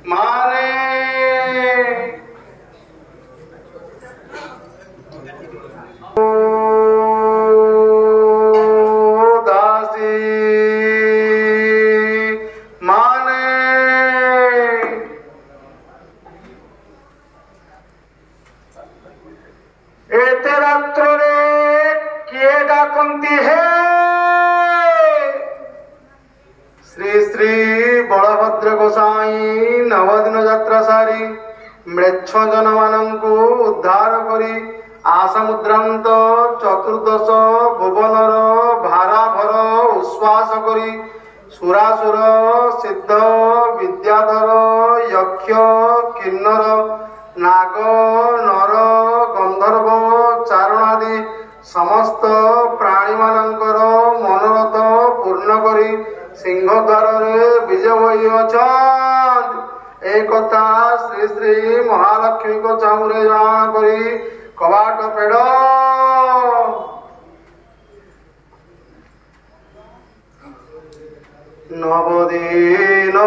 माने दासी माने एते रात्र किए डाकती है श्री श्री बलभद्र गोसाई नवदिन यात्रा सारी म्लेच्छ जन मानू उद्धार करी आसमुद्रांत चतुर्दश भुवनर भाराभर उश्वास करी सुरासुर सिद्ध विद्याधर यक्ष किन्नर नाग नर गंधर्व चारणादि समस्त प्राणी मानकर मनोरथ पूर्ण करी सिंहद्वार विजय होई अछंत एक कथा श्री श्री महालक्ष्मी को चामुरे जान करी कवाट पेड़ नवदीन